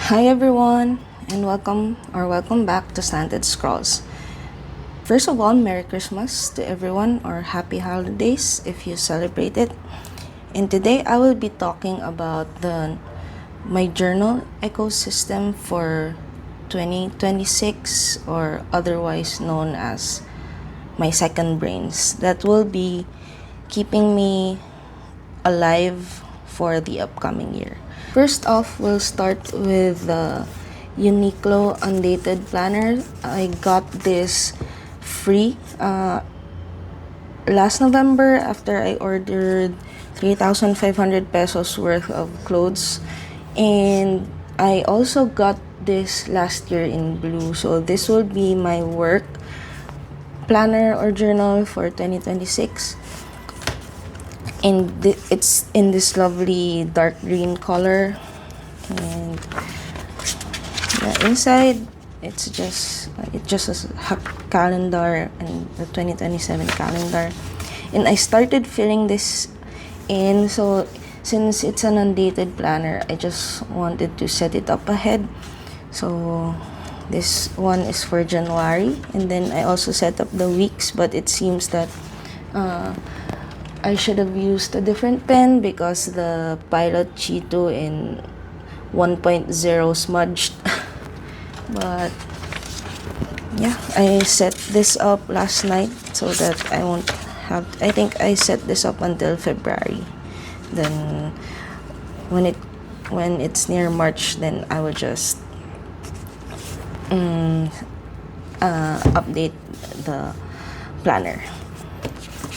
Hi everyone, and welcome back to Slanted Scrolls. First of all, Merry Christmas to everyone, or Happy Holidays if you celebrate it. And today I will be talking about my journal ecosystem for 2026, or otherwise known as my second brains, that will be keeping me alive for the upcoming year. First off, we'll start with the Uniqlo Undated planner. I got this free last November after I ordered 3,500 pesos worth of clothes, and I also got this last year in blue. So this will be my work planner or journal for 2026, and it's in this lovely dark green color. And inside it's just a calendar and the 2027 calendar, and I started filling this in. So since it's an undated planner, I just wanted to set it up ahead. So this one is for January, and then I also set up the weeks, but it seems that I should have used a different pen because the Pilot Cheeto in 1.0 smudged. But yeah, I set this up last night so that I won't have, I think I set this up until February. Then when it's near March, then I will just update the planner.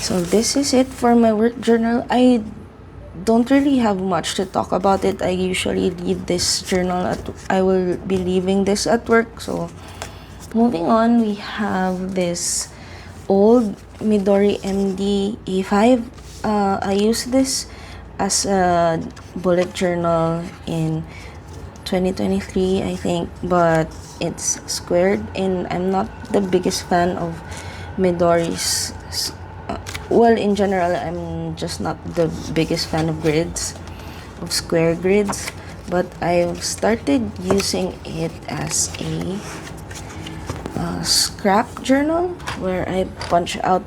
So this is it for my work journal. I don't really have much to talk about it. I usually leave this journal I will be leaving this at work. So moving on, we have this old Midori MD A5. I used this as a bullet journal in 2023, I think, but it's squared, and I'm not the biggest fan of Midori's. Well, in general, I'm just not the biggest fan of grids, of square grids, but I've started using it as a scrap journal where I punch out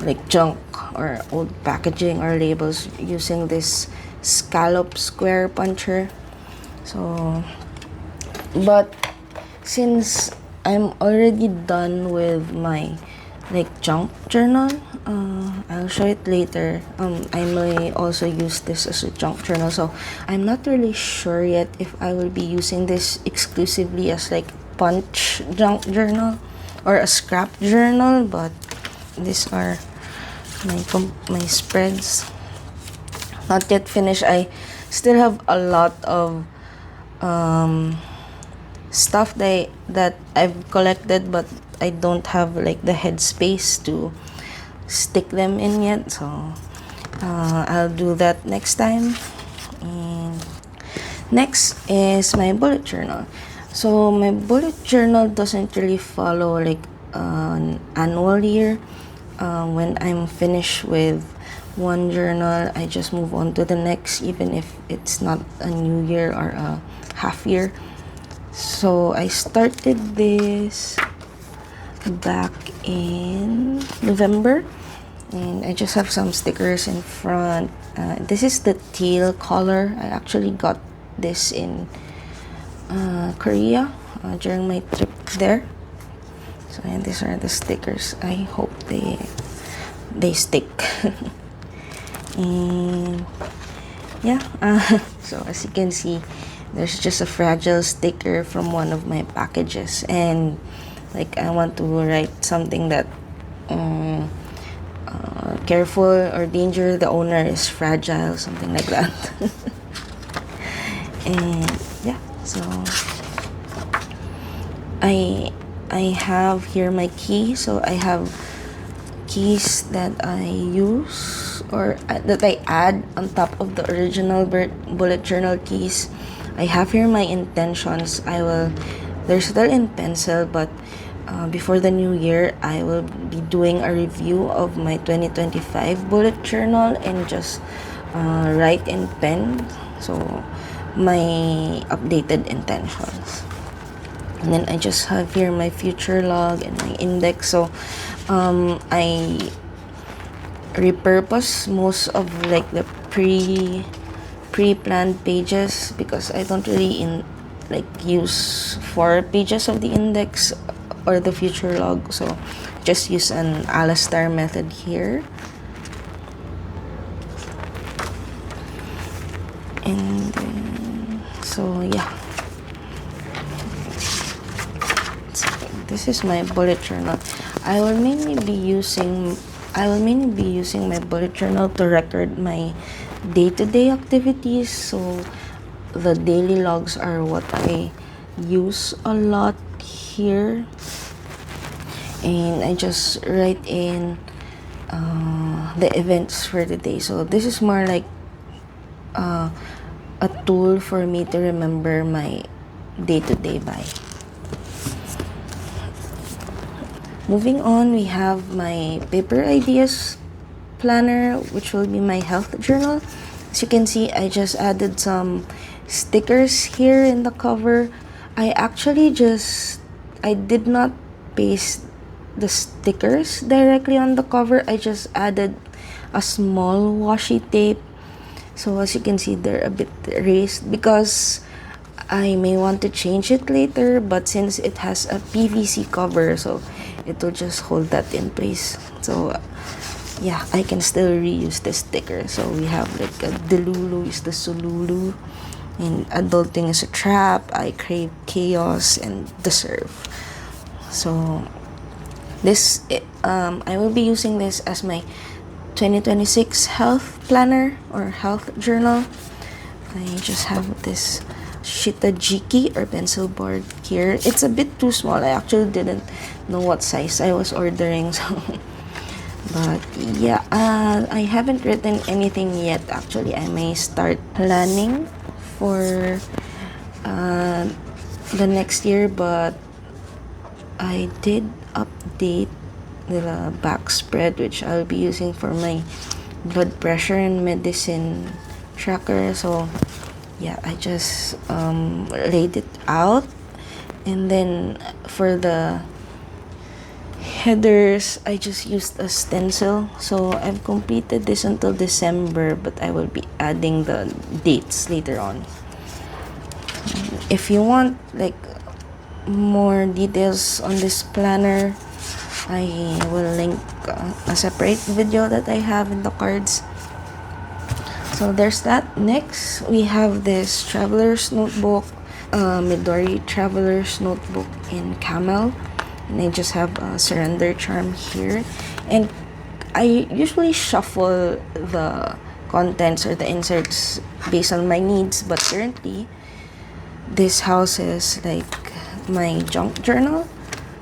like junk or old packaging or labels using this Scallop square puncher. So, but since I'm already done with my junk journal, I'll show it later. I may also use this as a junk journal, so I'm not really sure yet if I will be using this exclusively as punch junk journal or a scrap journal. But these are my spreads, not yet finished. I still have a lot of stuff that I've collected, but I don't have the headspace to stick them in yet. So I'll do that next time. And next is my bullet journal. So my bullet journal doesn't really follow an annual year. When I'm finished with one journal, I just move on to the next, even if it's not a new year or a half year. So I started this back in November, and I just have some stickers in front. This is the teal color. I actually got this in Korea during my trip there. So, and these are the stickers. I hope they stick. And yeah, so as you can see, there's just a fragile sticker from one of my packages, and I want to write something that careful or danger, the owner is fragile, something like that. And yeah, so I have here my key. So I have keys that I use or that I add on top of the original bullet journal keys. I have here my intentions. They're still in pencil, but before the new year, I will be doing a review of my 2025 bullet journal and just write in pen. So my updated intentions. And then I just have here my future log and my index. So I repurpose most of like the pre-planned pages because I don't really use 4 pages of the index or the future log. So just use an Alastar method here. And then, so yeah, this is my bullet journal. I will mainly be using my bullet journal to record my day-to-day activities. So the daily logs are what I use a lot here, and I just write in the events for the day. So this is more like a tool for me to remember my day-to-day by. Moving on, we have my PAPERIDEAS planner, which will be my health journal. As you can see, I just added some stickers here in the cover. I did not paste the stickers directly on the cover. I just added a small washi tape. So as you can see, they're a bit raised because I may want to change it later, but since it has a PVC cover, so it will just hold that in place. So yeah, I can still reuse the sticker. So we have like a Delulu is the Sululu, and Adulting is a Trap, I Crave Chaos, and Deserve. So this I will be using this as my 2026 health planner or health journal. I just have this Shitajiki or pencil board here. It's a bit too small. I actually didn't know what size I was ordering, so but yeah, I haven't written anything yet. Actually, I may start planning for the next year, but I did update the back spread, which I'll be using for my blood pressure and medicine tracker. So yeah, I just laid it out, and then for the headers I just used a stencil. So I've completed this until December, but I will be adding the dates later on. If you want like more details on this planner, I will link a separate video that I have in the cards. So there's that. Next, we have this traveler's notebook, Midori traveler's notebook in camel, and I just have a surrender charm here. And I usually shuffle the contents or the inserts based on my needs, but currently this house is like my junk journal.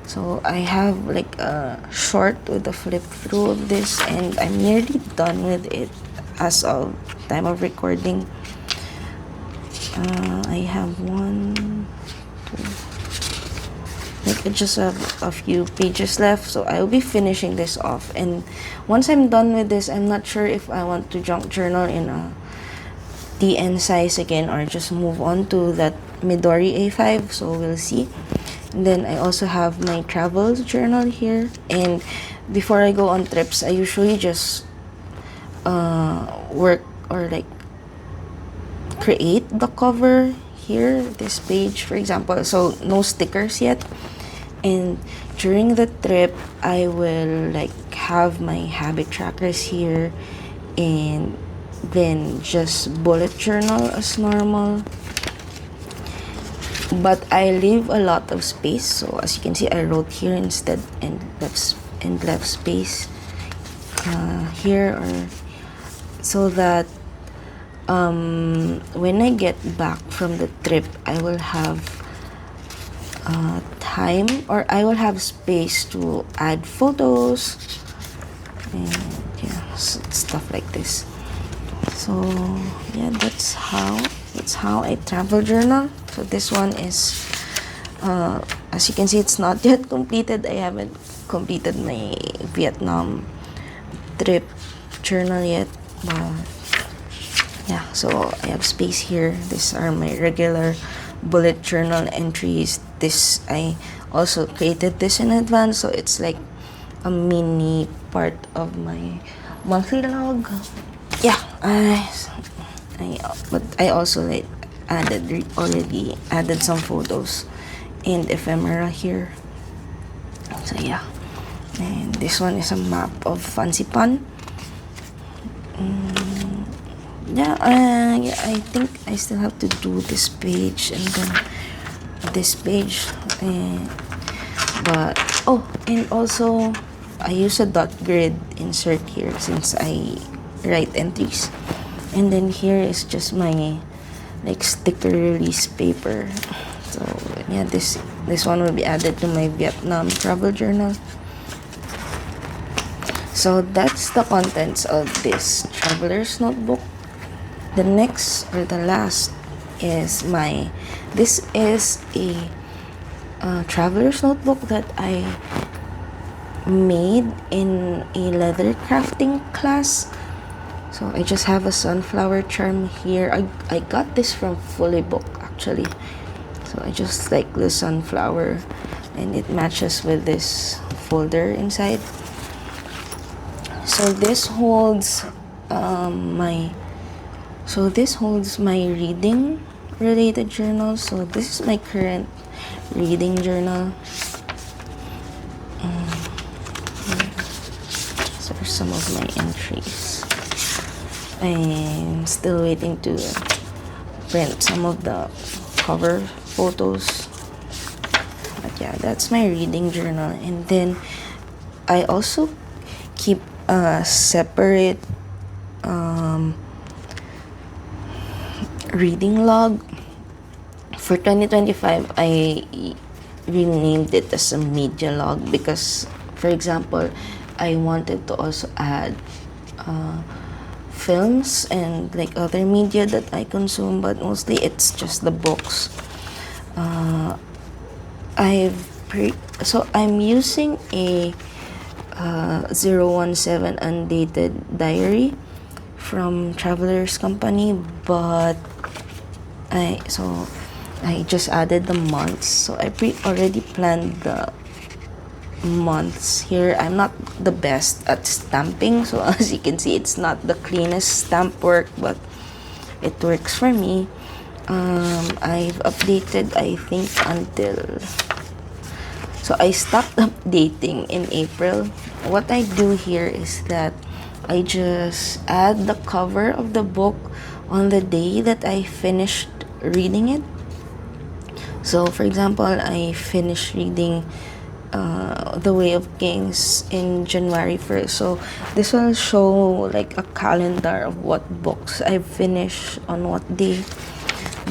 So I have like a short with a flip through of this, and I'm nearly done with it as of time of recording. I have I just have a few pages left, so I'll be finishing this off. And once I'm done with this, I'm not sure if I want to junk journal in a TN size again or just move on to that Midori A5, so we'll see. And then I also have my travel journal here, and before I go on trips, I usually just work or like create the cover here, this page for example. So no stickers yet, and during the trip I will like have my habit trackers here, and then just bullet journal as normal, but I leave a lot of space. So as you can see, I wrote here instead and left space here, or so that when I get back from the trip, I will have time, or I will have space to add photos and yeah, stuff like this. So yeah, that's how I travel journal. So this one is as you can see, it's not yet completed. I haven't completed my Vietnam trip journal yet, but yeah, so I have space here. These are my regular bullet journal entries. This, I also created this in advance, so it's like a mini part of my monthly log. Yeah, but I also like already added some photos and ephemera here. So yeah, and this one is a map of Fancy Pan. Yeah, I think I still have to do this page and then this page. But oh, and also I use a dot grid insert here since I write entries. And then here is just my like sticker release paper. So yeah, this one will be added to my Vietnam travel journal. So that's the contents of this traveler's notebook. The next or the last is this is a traveler's notebook that I made in a leather crafting class. So I just have a sunflower charm here. I got this from Fully Book actually. So I just like the sunflower and it matches with this folder inside. So this holds my reading related journal. So this is my current reading journal. So are some of my entries. I'm still waiting to print some of the cover photos. But yeah, that's my reading journal. And then I also keep a separate reading log. For 2025, I renamed it as a media log because, for example, I wanted to also add films and like other media that I consume, but mostly it's just the books. I'm using a 017 Undated diary from Traveler's Company, but I just added the months. So I already planned the months here. I'm not the best at stamping, so as you can see, it's not the cleanest stamp work, but it works for me. I've updated, I think, so I stopped updating in April. What I do here is that I just add the cover of the book on the day that I finished reading it. So for example, I finished reading The Way of Kings in January 1st. So this will show like a calendar of what books I finished on what day.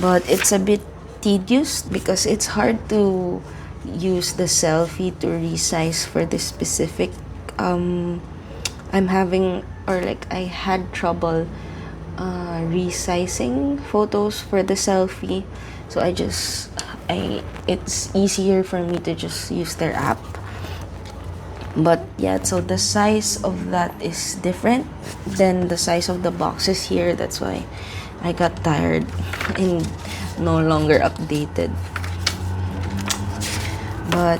But it's a bit tedious because it's hard to use the selfie to resize for this specific I'm having, or like I had trouble resizing photos for the selfie. So it's easier for me to just use their app. But yeah, so the size of that is different than the size of the boxes here. That's why I got tired and no longer updated. But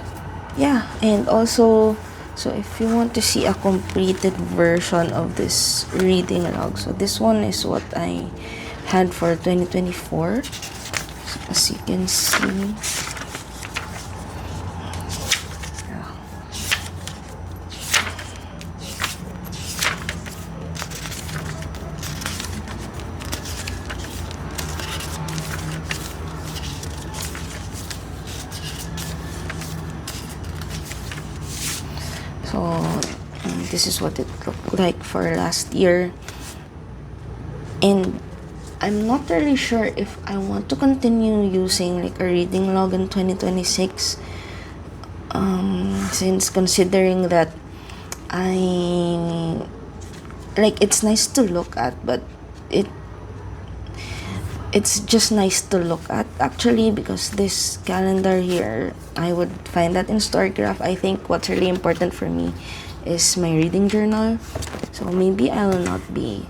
yeah, and also, so if you want to see a completed version of this reading log, so this one is what I had for 2024. So as you can see, this is what it looked like for last year. And I'm not really sure if I want to continue using like a reading log in 2026. Since considering that it's nice to look at, but it's just nice to look at actually, because this calendar here, I would find that in Storygraph. I think what's really important for me is my reading journal. So maybe I will not be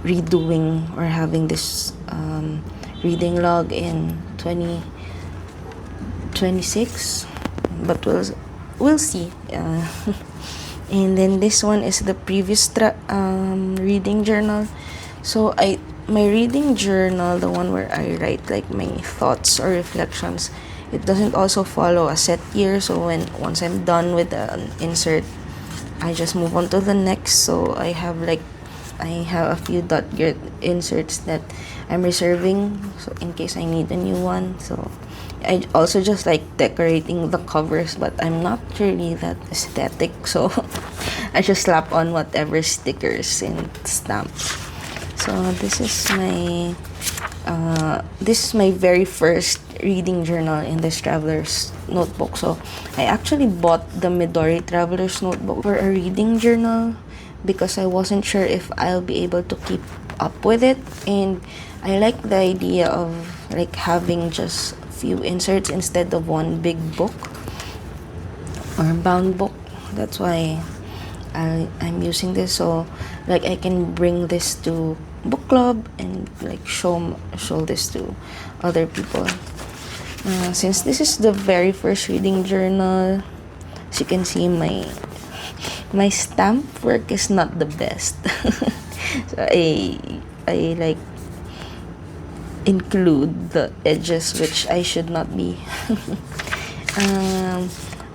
redoing or having this reading log in 2026, but we'll see. And then this one is the previous reading journal. So my reading journal, the one where I write like my thoughts or reflections, it doesn't also follow a set year. So once I'm done with an insert, I just move on to the next. So I have a few dot grid inserts that I'm reserving, so in case I need a new one. So I also just like decorating the covers, but I'm not really that aesthetic, so I just slap on whatever stickers and stamps. So this is my very first reading journal in this traveler's notebook. So I actually bought the Midori traveler's notebook for a reading journal because I wasn't sure if I'll be able to keep up with it, and I like the idea of like having just a few inserts instead of one big book or bound book. That's why I'm using this, so like I can bring this to book club and like show this to other people. Since this is the very first reading journal, as you can see, my stamp work is not the best. So I like include the edges, which I should not be.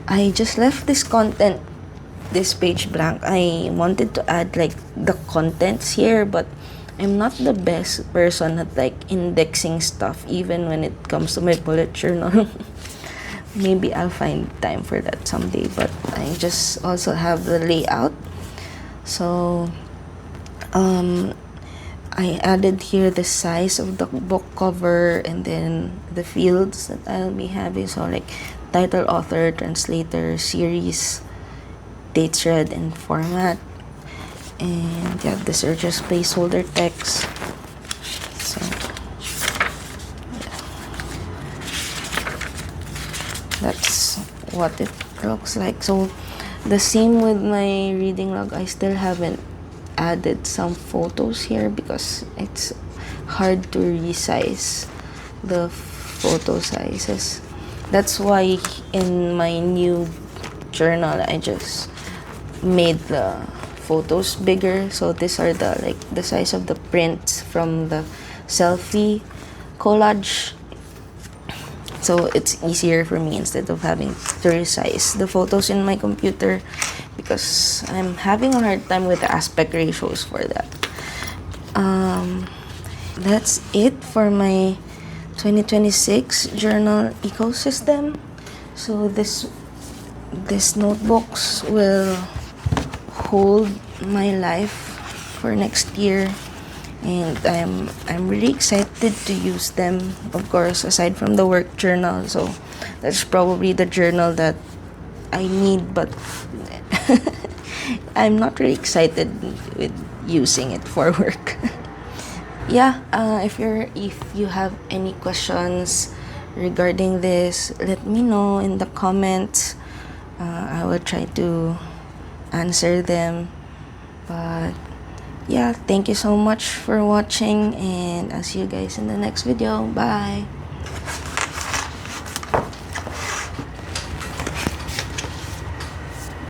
I just left this page blank. I wanted to add like the contents here, but I'm not the best person at like indexing stuff, even when it comes to my bullet journal. Maybe I'll find time for that someday, but I just also have the layout. So I added here the size of the book cover and then the fields that I'll be having. So like title, author, translator, series, dates read, and format. And yeah, these are just placeholder text. So yeah, that's what it looks like. So the same with my reading log, I still haven't added some photos here because it's hard to resize the photo sizes. That's why in my new journal I just made the photos bigger. So these are the size of the prints from the selfie collage, so it's easier for me instead of having to resize the photos in my computer, because I'm having a hard time with the aspect ratios for that. That's it for my 2026 journal ecosystem. So this notebooks will hold my life for next year, and I'm really excited to use them, of course, aside from the work journal. So that's probably the journal that I need, but I'm not really excited with using it for work. Yeah, if you have any questions regarding this, let me know in the comments. I will try to answer them. But yeah, thank you so much for watching, and I'll see you guys in the next video. Bye.